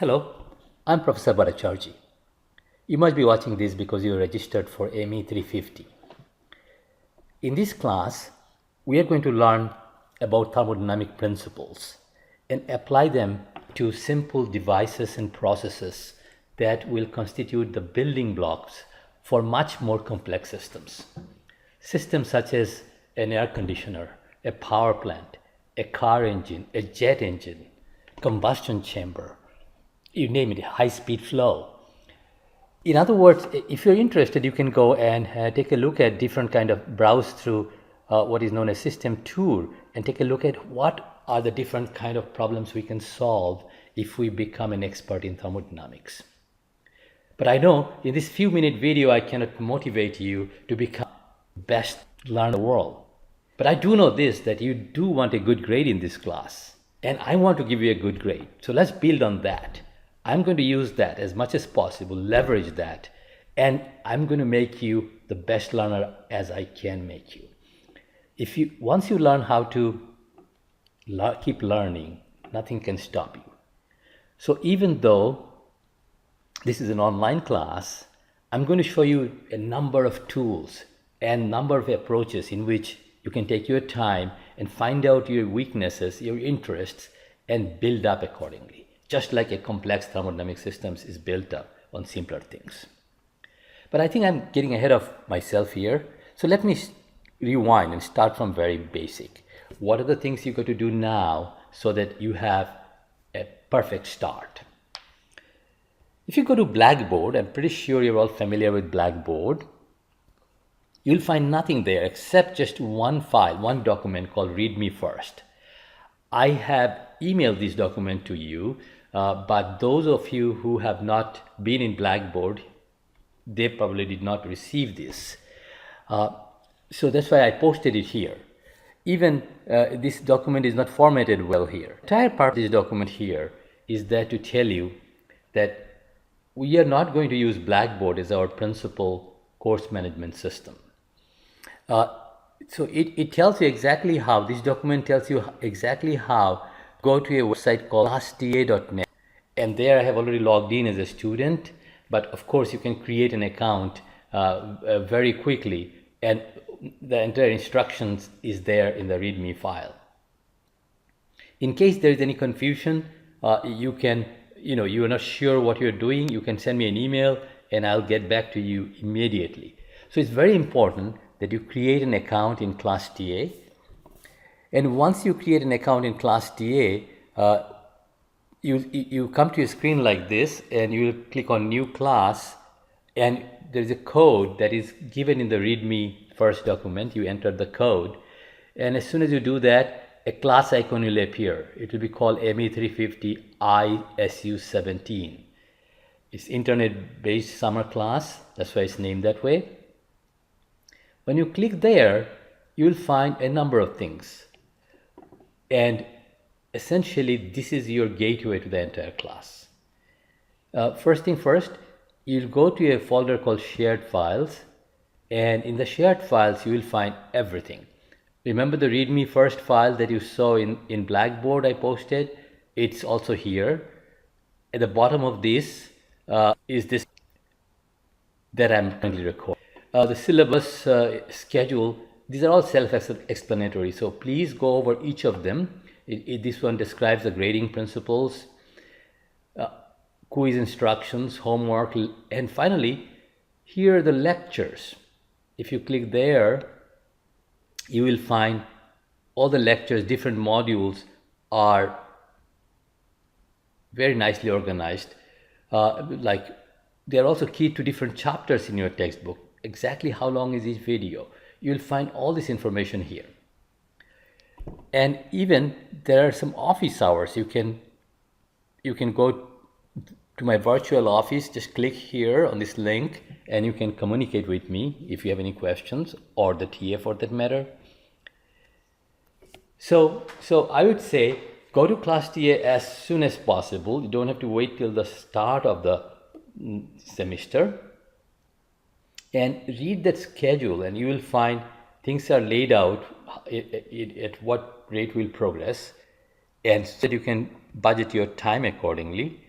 Hello, I'm Professor Bhattacharjee. You must be watching this because you registered for ME-350. In this class, we are going to learn about thermodynamic principles and apply them to simple devices and processes that will constitute the building blocks for much more complex systems. Systems such as an air conditioner, a power plant, a car engine, a jet engine, combustion chamber, you name it, high-speed flow. In other words, if you're interested, you can go and take a look at different kind of browse through what is known as system tour and take a look at what are the different kind of problems we can solve if we become an expert in thermodynamics. But I know in this few-minute video, I cannot motivate you to become the best learner in the world. But I do know this, that you do want a good grade in this class. And I want to give you a good grade. So let's build on that. I'm going to use that as much as possible, leverage that, and I'm going to make you the best learner as I can make you. Once you learn how to keep learning, nothing can stop you. So even though this is an online class, I'm going to show you a number of tools and number of approaches in which you can take your time and find out your weaknesses, your interests, and build up accordingly. Just like a complex thermodynamic systems is built up on simpler things. But I think I'm getting ahead of myself here. So let me rewind and start from very basic. What are the things you got to do now so that you have a perfect start? If you go to Blackboard, I'm pretty sure you're all familiar with Blackboard. You'll find nothing there except just one file, one document called README First. I have emailed this document to you, but those of you who have not been in Blackboard, they probably did not receive this. So that's why I posted it here. Even this document is not formatted well here. The entire part of this document here is there to tell you that we are not going to use Blackboard as our principal course management system. So it tells you exactly how, this document tells you exactly how. Go to a website called classta.net, and there I have already logged in as a student, but of course you can create an account very quickly, and the entire instructions is there in the README file. In case there is any confusion, you are not sure what you're doing, you can send me an email and I'll get back to you immediately. So it's very important that you create an account in ClassTA. And once you create an account in ClassTA, you come to a screen like this and you will click on New Class, and there is a code that is given in the README First document. You enter the code, and as soon as you do that, a class icon will appear. It will be called ME-350 ISU17. It's internet-based summer class, that's why it's named that way. When you click there, you will find a number of things. And essentially, this is your gateway to the entire class. First thing first, you'll go to a folder called Shared Files. And in the Shared Files, you will find everything. Remember the README First file that you saw in Blackboard I posted? It's also here. At the bottom of this is this that I'm currently recording. The syllabus schedule, these are all self-explanatory, so please go over each of them. This one describes the grading principles, quiz instructions, homework, and finally, here are the lectures. If you click there, you will find all the lectures, different modules are very nicely organized. Like they're also key to different chapters in your textbook. Exactly how long is each video? You'll find all this information here. And even there are some office hours. You can go to my virtual office, just click here on this link, and you can communicate with me if you have any questions, or the TA for that matter. So I would say go to ClassTA as soon as possible. You don't have to wait till the start of the semester. And read that schedule, and you will find things are laid out at what rate will progress, and so that you can budget your time accordingly.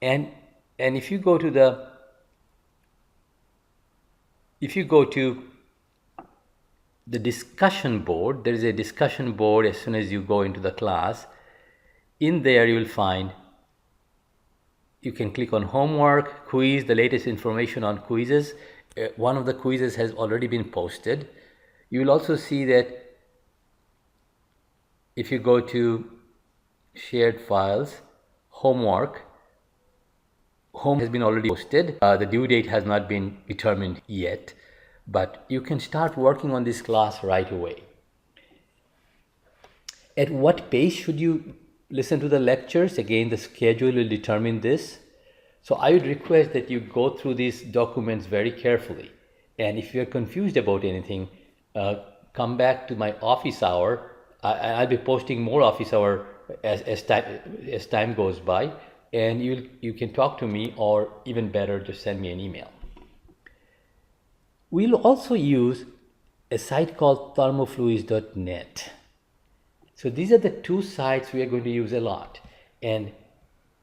And if you go to the discussion board, there is a discussion board as soon as you go into the class. In there you will find, you can click on homework, quiz, the latest information on quizzes. One of the quizzes has already been posted. You will also see that if you go to shared files, homework, home has been already posted. The due date has not been determined yet, but you can start working on this class right away. At what pace should you listen to the lectures? Again, the schedule will determine this. So I would request that you go through these documents very carefully. And if you're confused about anything, come back to my office hour. I'll be posting more office hour as time goes by, and you can talk to me, or even better, just send me an email. We'll also use a site called thermofluids.net. So these are the two sites we are going to use a lot. And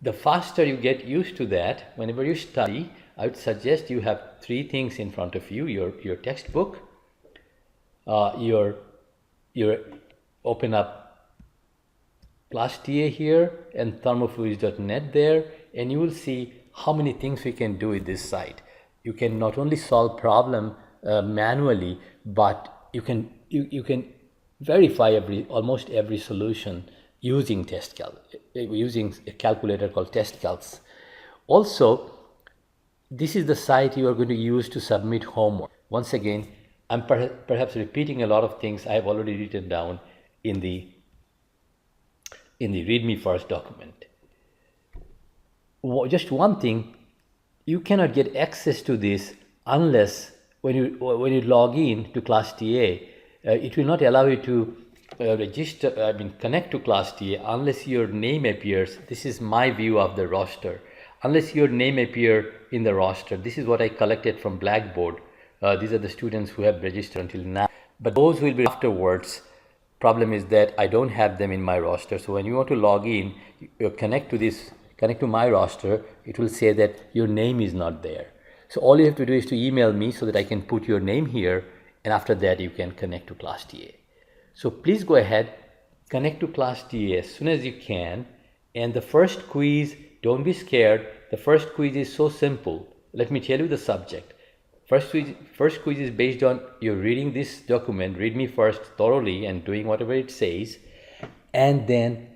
the faster you get used to that, whenever you study, I would suggest you have three things in front of you: your textbook, your open up Class TA here and thermofluids.net there, and you will see how many things we can do with this site. You can not only solve problem manually, but you can verify almost every solution using using a calculator called TestCalcs. Also, this is the site you are going to use to submit homework. Once again, I'm perhaps repeating a lot of things I have already written down in the Read Me First document. Just one thing, you cannot get access to this unless when you log in to Class TA, it will not allow you to connect to Class TA unless your name appears. This is my view of the roster. Unless your name appear in the roster. This is what I collected from Blackboard. These are the students who have registered until now. But those will be afterwards. Problem is that I don't have them in my roster. So when you want to log in, you connect to my roster, it will say that your name is not there. So all you have to do is to email me so that I can put your name here, and after that you can connect to Class TA. So please go ahead, connect to Class TA as soon as you can. And the first quiz, don't be scared. The first quiz is so simple. Let me tell you the subject. First quiz is based on you reading this document, Read Me First, thoroughly and doing whatever it says, and then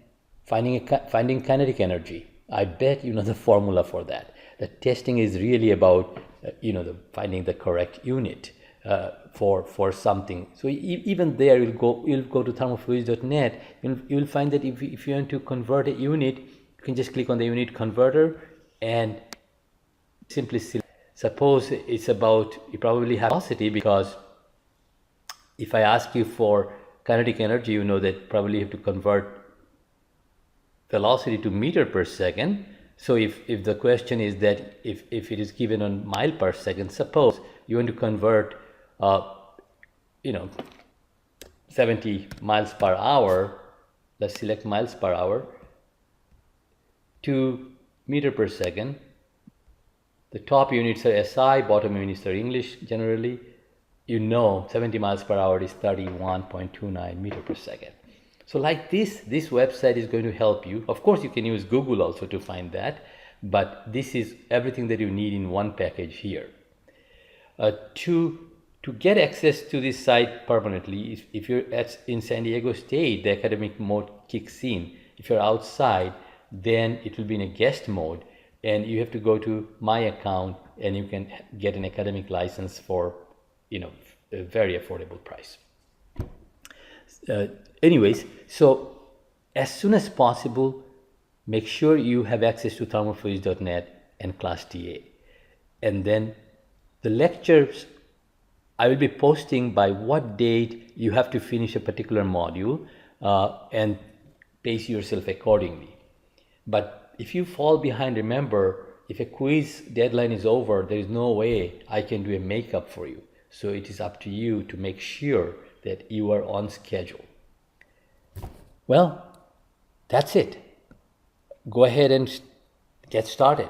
finding kinetic energy. I bet you know the formula for that. The testing is really about finding the correct unit for something. So even there, you'll go to thermofluids.net. You'll find that if you want to convert a unit, you can just click on the unit converter and simply select. Suppose it's about, you probably have velocity, because if I ask you for kinetic energy, you know that probably you have to convert velocity to meter per second. So if the question is that if it is given on mile per second, suppose you want to convert 70 miles per hour, let's select miles per hour, to meter per second. The top units are SI, bottom units are English generally. 70 miles per hour is 31.29 meter per second. So like this website is going to help you. Of course, you can use Google also to find that, but this is everything that you need in one package here. To get access to this site permanently, if you're in San Diego State, the academic mode kicks in. If you're outside, then it will be in a guest mode, and you have to go to my account and you can get an academic license for a very affordable price. Anyways, so as soon as possible, make sure you have access to thermofluids.net and Class TA. And then the lectures I will be posting by what date you have to finish a particular module, and pace yourself accordingly. But if you fall behind, remember, if a quiz deadline is over, there is no way I can do a makeup for you. So it is up to you to make sure that you are on schedule. Well, that's it. Go ahead and get started.